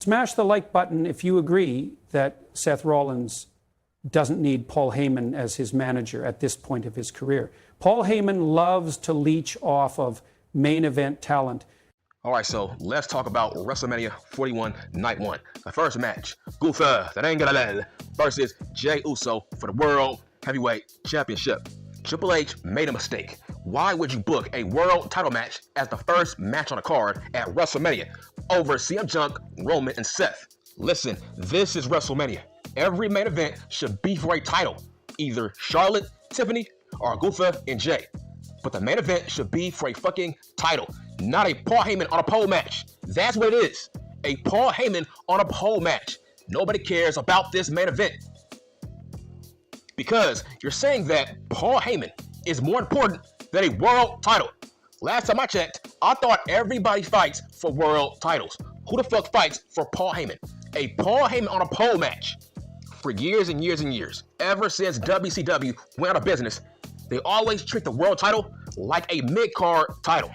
Smash the like button if you agree that Seth Rollins doesn't need Paul Heyman as his manager at this point of his career. Paul Heyman loves to leech off of main event talent. All right, so let's talk about WrestleMania 41 Night 1. The first match, Gunther versus Jey Uso for the World Heavyweight Championship. Triple H made a mistake. Why would you book a world title match as the first match on the card at WrestleMania over CM Punk, Roman, and Seth? Listen, this is WrestleMania. Every main event should be for a title, either Charlotte, Tiffany, or Gunther and Jay. But the main event should be for a fucking title, not a Paul Heyman on a pole match. That's what it is. A Paul Heyman on a pole match. Nobody cares about this main event. Because you're saying that Paul Heyman is more important than a world title. Last time I checked, I thought everybody fights for world titles. Who the fuck fights for Paul Heyman? A Paul Heyman on a pole match. For years and years and years, ever since WCW went out of business, they always treat the world title like a mid-card title.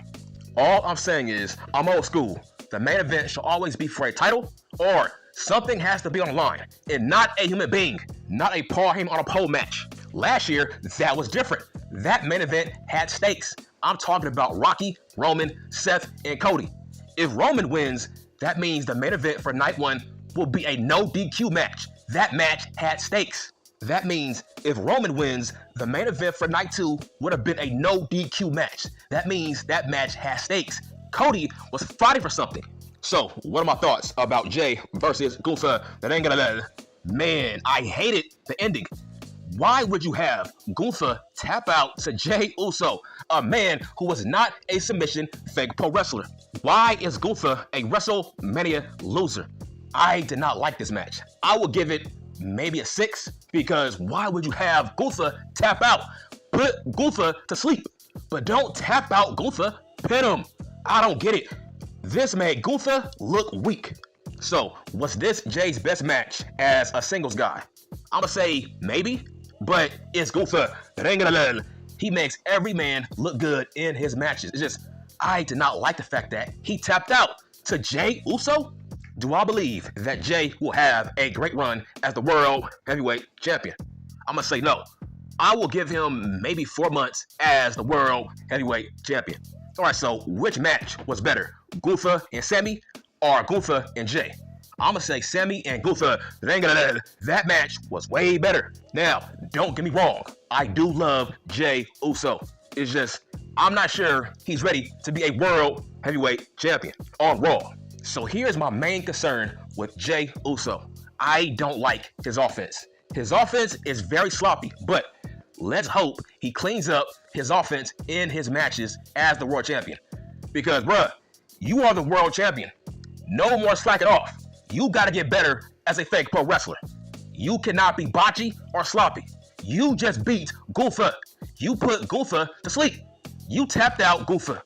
All I'm saying is, I'm old school. The main event should always be for a title, or something has to be on the line, and not a human being, not a Paul Heyman on a pole match. Last year, that was different. That main event had stakes. I'm talking about Rocky, Roman, Seth, and Cody. If Roman wins, that means the main event for night 1 will be a no DQ match. That match had stakes. That means if Roman wins, the main event for night 2 would have been a no DQ match. That means that match has stakes. Cody was fighting for something. So, what are my thoughts about Jey versus Gunther? Man, I hated the ending. Why would you have Gunther tap out to Jey Uso, a man who was not a submission fake pro wrestler? Why is Gunther a WrestleMania loser? I did not like this match. I will give it maybe a 6, because why would you have Gunther tap out? Put Gunther to sleep, but don't tap out Gunther, pin him. I don't get it. This made Gunther look weak. So, was this Jey's best match as a singles guy? I'ma say maybe, but it's Gunther. He makes every man look good in his matches. It's just, I did not like the fact that he tapped out to Jey Uso. Do I believe that Jey will have a great run as the World Heavyweight Champion? I'm gonna say no. I will give him maybe 4 months as the World Heavyweight Champion. All right, so which match was better, Gunther and Sammy or Gunther and Jey? I'm gonna say Sammy and Gunther. That match was way better. Now, don't get me wrong. I do love Jey Uso. It's just, I'm not sure he's ready to be a World Heavyweight Champion on Raw. So here's my main concern with Jey Uso. I don't like his offense. His offense is very sloppy, but let's hope he cleans up his offense in his matches as the world champion. Because, bruh, you are the world champion. No more slacking off. You gotta get better as a fake pro wrestler. You cannot be botchy or sloppy. You just beat Gunther. You put Gunther to sleep. You tapped out Gunther.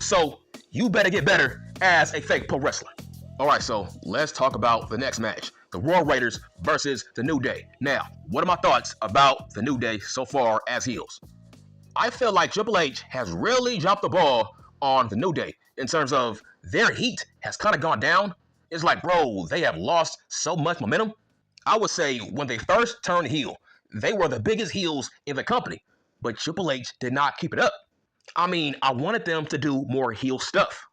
So you better get better as a fake pro wrestler. All right, so let's talk about the next match. The Royal Raiders versus the New Day. Now, what are my thoughts about the New Day so far as heels? I feel like Triple H has really dropped the ball on the New Day in terms of their heat has kind of gone down. It's like, bro, they have lost so much momentum. I would say when they first turned heel, they were the biggest heels in the company, but Triple H did not keep it up. I mean, I wanted them to do more heel stuff.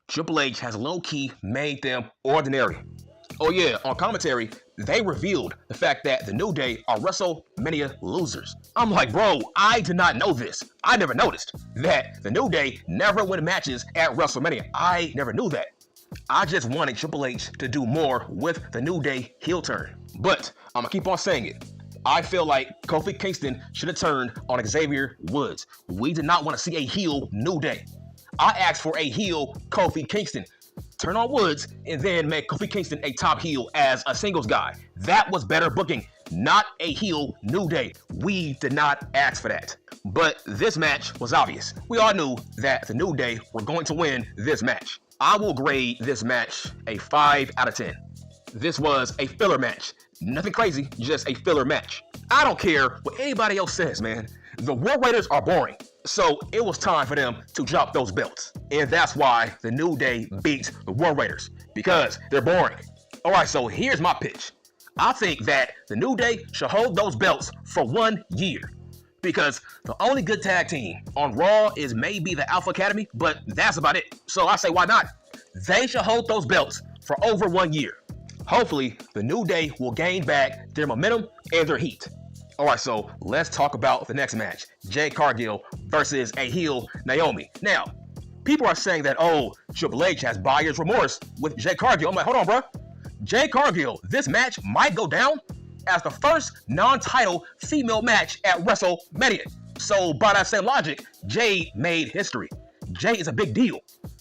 Triple H has low-key made them ordinary. Oh yeah, on commentary, they revealed the fact that the New Day are WrestleMania losers. I'm like, bro, I did not know this. I never noticed that the New Day never win matches at WrestleMania. I never knew that. I just wanted Triple H to do more with the New Day heel turn. But I'm gonna keep on saying it. I feel like Kofi Kingston should have turned on Xavier Woods. We did not want to see a heel New Day. I asked for a heel Kofi Kingston. Turn on Woods and then make Kofi Kingston a top heel as a singles guy. That was better booking, not a heel New Day. We did not ask for that. But this match was obvious. We all knew that the New Day were going to win this match. I will grade this match a 5 out of 10. This was a filler match. Nothing crazy, just a filler match. I don't care what anybody else says, man. The War Raiders are boring. So it was time for them to drop those belts. And that's why the New Day beat the War Raiders, because they're boring. All right, so here's my pitch. I think that the New Day should hold those belts for 1 year. Because the only good tag team on Raw is maybe the Alpha Academy, but that's about it. So I say, why not? They should hold those belts for over 1 year. Hopefully, the New Day will gain back their momentum and their heat. All right, so let's talk about the next match. Jade Cargill versus a heel Naomi. Now, people are saying that, oh, Triple H has buyer's remorse with Jade Cargill. I'm like, hold on, bro. Jade Cargill, this match might go down as the first non-title female match at WrestleMania. So by that same logic, Jade made history. Jade is a big deal.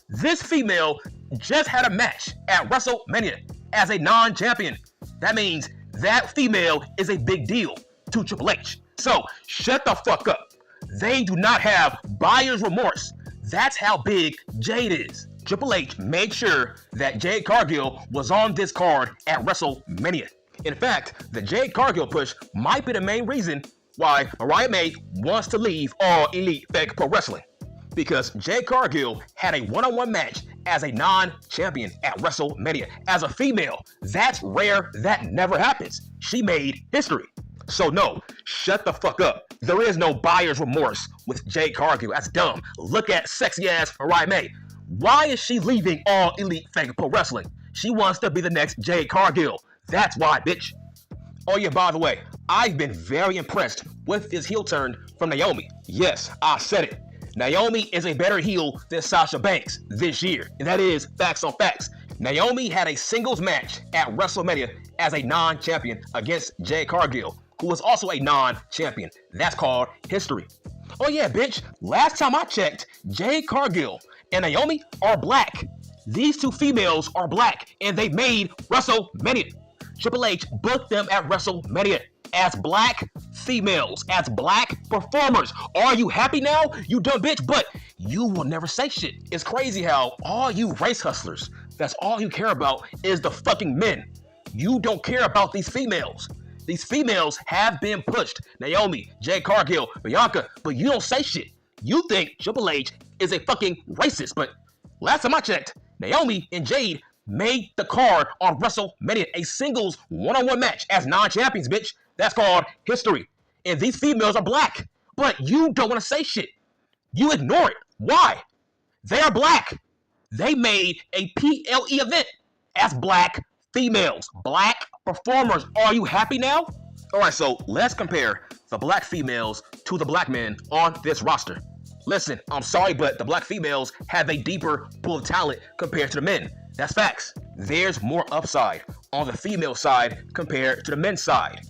This female just had a match at WrestleMania as a non-champion. That means that female is a big deal to Triple H. So shut the fuck up. They do not have buyer's remorse. That's how big Jade is. Triple H made sure that Jade Cargill was on this card at WrestleMania. In fact, the Jade Cargill push might be the main reason why Mariah May wants to leave All Elite Fake Pro Wrestling. Because Jade Cargill had a one-on-one match as a non-champion at WrestleMania. As a female, that's rare. That never happens. She made history. So no, shut the fuck up. There is no buyer's remorse with Jade Cargill. That's dumb. Look at sexy-ass Mariah May. Why is she leaving All Elite Fake Pro Wrestling? She wants to be the next Jade Cargill. That's why, bitch. Oh yeah, by the way, I've been very impressed with this heel turn from Naomi. Yes, I said it. Naomi is a better heel than Sasha Banks this year, and that is facts on facts. Naomi had a singles match at WrestleMania as a non-champion against Jade Cargill, who was also a non-champion. That's called history. Oh yeah, bitch, last time I checked, Jade Cargill and Naomi are black. These two females are black, and they made WrestleMania. Triple H booked them at WrestleMania as black females, as black performers. Are you happy now, you dumb bitch? But you will never say shit. It's crazy how all you race hustlers, that's all you care about is the fucking men. You don't care about these females. These females have been pushed. Naomi, Jade Cargill, Bianca, but you don't say shit. You think Triple H is a fucking racist, but last time I checked, Naomi and Jade made the card on WrestleMania, a singles one-on-one match as non-champions, bitch. That's called history. And these females are black, but you don't want to say shit. You ignore it. Why? They are black. They made a PLE event as black females, black performers. Are you happy now? All right, so let's compare the black females to the black men on this roster. Listen, I'm sorry, but the black females have a deeper pool of talent compared to the men. That's facts. There's more upside on the female side compared to the men's side.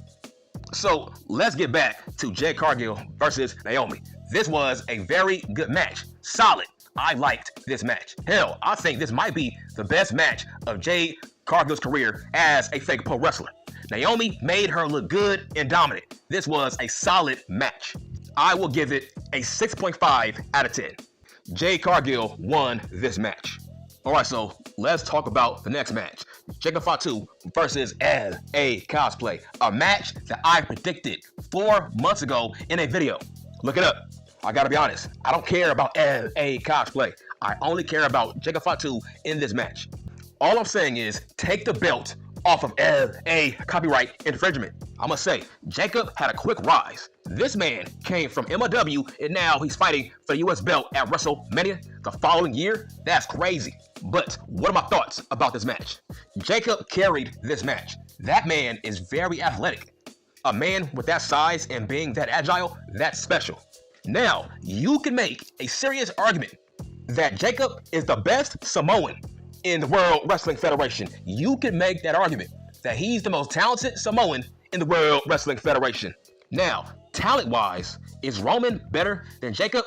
So let's get back to Jade Cargill versus Naomi. This was a very good match. Solid. I liked this match. Hell, I think this might be the best match of Jade Cargill's career as a fake pro wrestler. Naomi made her look good and dominant. This was a solid match. I will give it a 6.5 out of 10. Jade Cargill won this match. All right, so let's talk about the next match. Jacob Fatu versus LA Cosplay. A match that I predicted 4 months ago in a video. Look it up. I gotta be honest. I don't care about LA Cosplay. I only care about Jacob Fatu in this match. All I'm saying is take the belt off of LA copyright infringement. I must say, Jacob had a quick rise. This man came from MLW and now he's fighting for the US belt at WrestleMania the following year. That's crazy. But what are my thoughts about this match? Jacob carried this match. That man is very athletic. A man with that size and being that agile, that's special. Now, you can make a serious argument that Jacob is the best Samoan in the World Wrestling Federation. You can make that argument that he's the most talented Samoan in the World Wrestling Federation. Now, talent-wise, is Roman better than Jacob?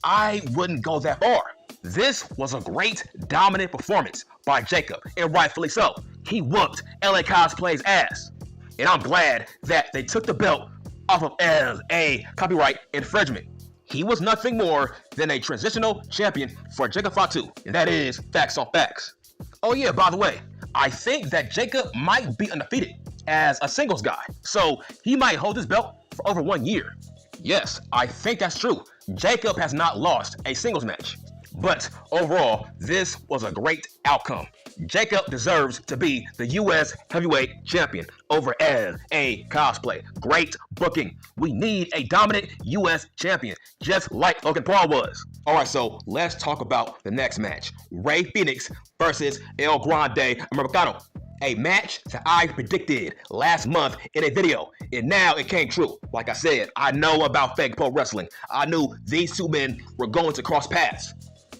I wouldn't go that far. This was a great, dominant performance by Jacob, and rightfully so. He whooped LA Cosplay's ass. And I'm glad that they took the belt off of LA copyright infringement. He was nothing more than a transitional champion for Jacob Fatu, and that is facts on facts. Oh yeah, by the way, I think that Jacob might be undefeated as a singles guy, so he might hold his belt for over 1 year. Yes, I think that's true. Jacob has not lost a singles match, but overall, this was a great outcome. Jacob deserves to be the U.S. heavyweight champion over as a cosplay. Great booking. We need a dominant U.S. champion, just like Logan Paul was. All right, so let's talk about the next match. Rey Phoenix versus El Grande Americano. A match that I predicted last month in a video, and now it came true. Like I said, I know about fake pro wrestling. I knew these two men were going to cross paths.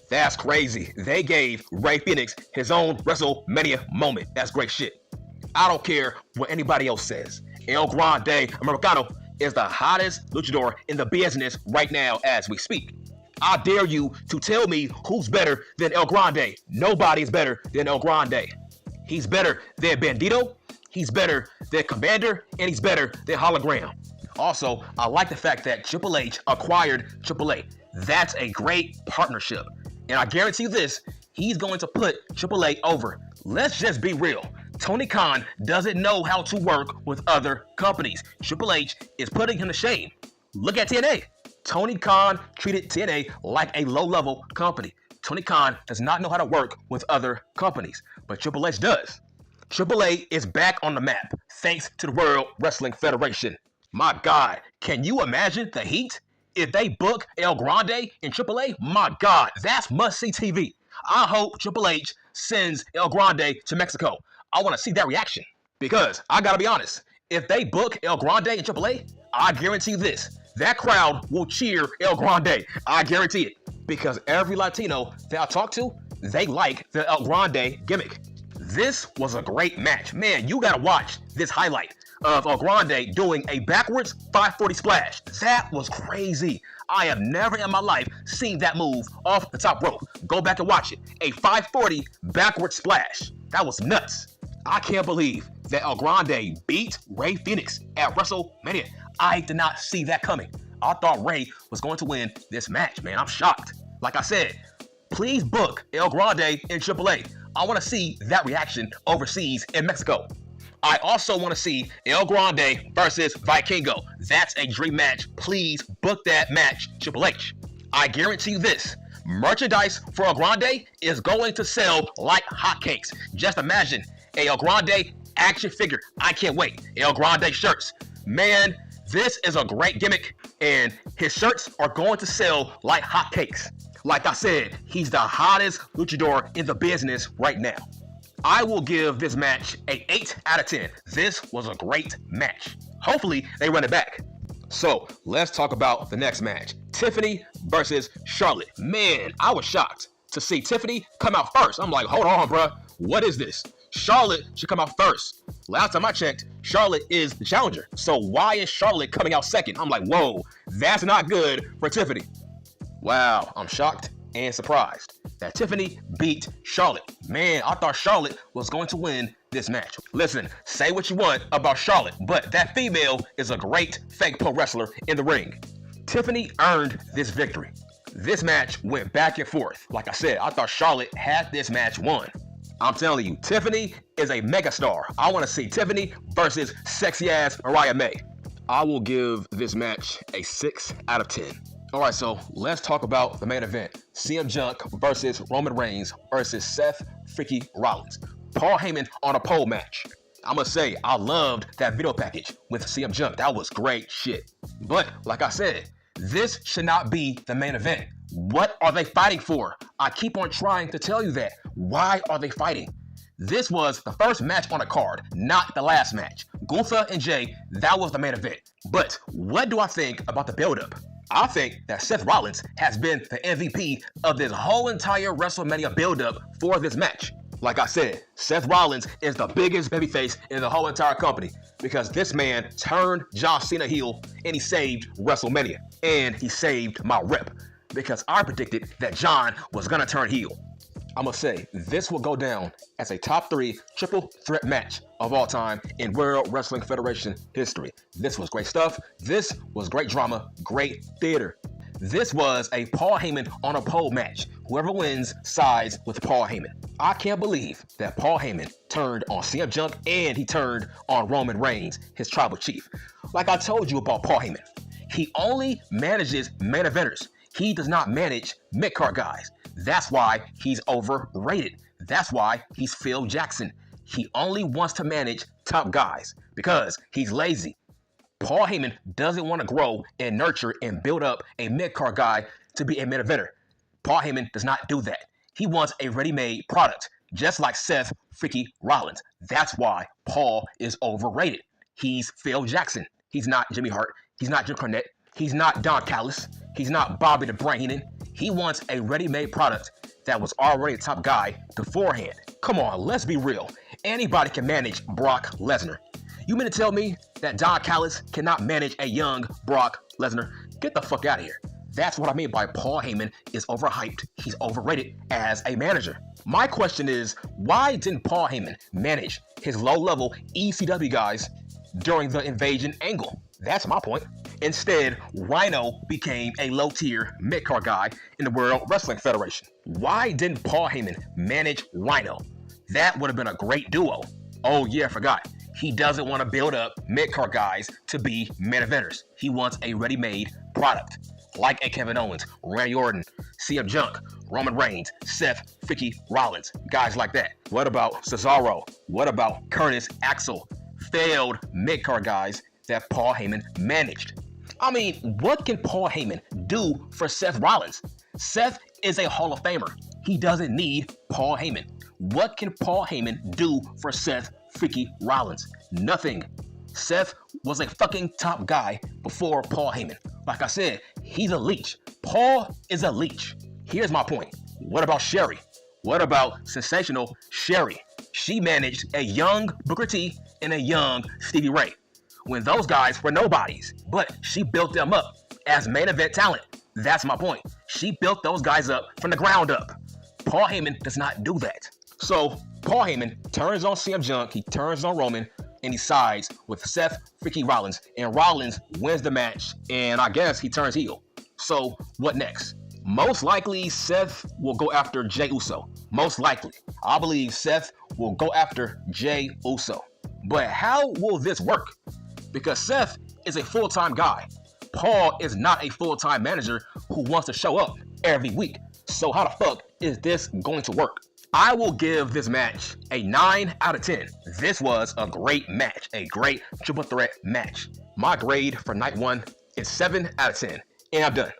That's crazy. They gave Rey Phoenix his own WrestleMania moment. That's great shit. I don't care what anybody else says. El Grande Americano is the hottest luchador in the business right now as we speak. I dare you to tell me who's better than El Grande. Nobody's better than El Grande. He's better than Bandito, he's better than Commander, and he's better than Hologram. Also, I like the fact that Triple H acquired AAA. That's a great partnership. And I guarantee you this, he's going to put AAA over. Let's just be real. Tony Khan doesn't know how to work with other companies. Triple H is putting him to shame. Look at TNA. Tony Khan treated TNA like a low-level company. Tony Khan does not know how to work with other companies, but Triple H does. AAA is back on the map thanks to the World Wrestling Federation. My God, can you imagine the heat? If they book El Grande in AAA, my God, that's must-see TV. I hope Triple H sends El Grande to Mexico. I want to see that reaction. Because, I gotta be honest, if they book El Grande in AAA, I guarantee this, that crowd will cheer El Grande. I guarantee it. Because every Latino that I talk to, they like the El Grande gimmick. This was a great match. Man, you gotta watch this highlight of El Grande doing a backwards 540 splash. That was crazy. I have never in my life seen that move off the top rope. Go back and watch it. A 540 backward splash. That was nuts. I can't believe that El Grande beat Rey Phoenix at WrestleMania. I did not see that coming. I thought Rey was going to win this match, man. I'm shocked. Like I said, please book El Grande in AAA. I want to see that reaction overseas in Mexico. I also want to see El Grande versus Vikingo. That's a dream match. Please book that match, Triple H. I guarantee you this. Merchandise for El Grande is going to sell like hotcakes. Just imagine a El Grande action figure. I can't wait. El Grande shirts. Man, this is a great gimmick, and his shirts are going to sell like hotcakes. Like I said, he's the hottest luchador in the business right now. I will give this match an 8 out of 10. This was a great match. Hopefully, they run it back. So, let's talk about the next match. Tiffany versus Charlotte. Man, I was shocked to see Tiffany come out first. I'm like, hold on, bruh. What is this? Charlotte should come out first. Last time I checked, Charlotte is the challenger. So why is Charlotte coming out second? I'm like, whoa, that's not good for Tiffany. Wow, I'm shocked and surprised that Tiffany beat Charlotte. Man, I thought Charlotte was going to win this match. Listen, say what you want about Charlotte, but that female is a great fake pro wrestler in the ring. Tiffany earned this victory. This match went back and forth. Like I said, I thought Charlotte had this match won. I'm telling you, Tiffany is a megastar. I want to see Tiffany versus sexy ass Mariah May. I will give this match a 6 out of 10. All right, so let's talk about the main event. CM Punk versus Roman Reigns versus Seth freaky Rollins. Paul Heyman on a pole match. I must say, I loved that video package with CM Punk. That was great shit. But like I said, this should not be the main event. What are they fighting for? I keep on trying to tell you that. Why are they fighting? This was the first match on the card, not the last match. Gunther and Jade, that was the main event. But what do I think about the build-up? I think that Seth Rollins has been the MVP of this whole entire WrestleMania build-up for this match. Like I said, Seth Rollins is the biggest babyface in the whole entire company because this man turned John Cena heel and he saved WrestleMania. And he saved my rep because I predicted that John was gonna turn heel. I must say, this will go down as a top 3 triple threat match of all time in World Wrestling Federation history. This was great stuff. This was great drama, great theater. This was a Paul Heyman on a pole match. Whoever wins sides with Paul Heyman. I can't believe that Paul Heyman turned on CM Punk and he turned on Roman Reigns, his tribal chief. Like I told you about Paul Heyman, he only manages main eventers. He does not manage mid-card guys. That's why he's overrated. That's why he's Phil Jackson. He only wants to manage top guys because he's lazy. Paul Heyman doesn't want to grow and nurture and build up a mid-card guy to be a main eventer. Paul Heyman does not do that. He wants a ready-made product, just like Seth freaky Rollins. That's why Paul is overrated. He's Phil Jackson. He's not Jimmy Hart. He's not Jim Cornette. He's not Don Callis. He's not Bobby the Brain Heenan. He wants a ready-made product that was already a top guy beforehand. Come on, let's be real. Anybody can manage Brock Lesnar. You mean to tell me that Don Callis cannot manage a young Brock Lesnar? Get the fuck out of here. That's what I mean by Paul Heyman is overhyped. He's overrated as a manager. My question is, why didn't Paul Heyman manage his low-level ECW guys during the Invasion angle? That's my point. Instead, Rhino became a low-tier mid-card guy in the World Wrestling Federation. Why didn't Paul Heyman manage Rhino? That would have been a great duo. Oh yeah, I forgot. He doesn't want to build up mid-card guys to be main eventers. He wants a ready-made product, like a Kevin Owens, Randy Orton, CM Punk, Roman Reigns, Seth freaky Rollins, guys like that. What about Cesaro? What about Curtis Axel? Failed mid-card guys that Paul Heyman managed. I mean, what can Paul Heyman do for Seth Rollins? Seth is a Hall of Famer. He doesn't need Paul Heyman. What can Paul Heyman do for Seth freaky Rollins? Nothing. Seth was a fucking top guy before Paul Heyman. Like I said, he's a leech. Paul is a leech. Here's my point. What about Sherry? What about sensational Sherry? She managed a young Booker T and a young Stevie Ray when those guys were nobodies, but she built them up as main event talent. That's my point. She built those guys up from the ground up. Paul Heyman does not do that. So Paul Heyman turns on CM Punk, he turns on Roman, and he sides with Seth freaky Rollins, and Rollins wins the match, and I guess he turns heel. So what next? Most likely Seth will go after Jey Uso. Most likely. I believe Seth will go after Jey Uso. But how will this work? Because Seth is a full-time guy. Paul is not a full-time manager who wants to show up every week. So how the fuck is this going to work? I will give this match a 9 out of 10. This was a great match, a great triple threat match. My grade for night 1 is 7 out of 10, and I'm done.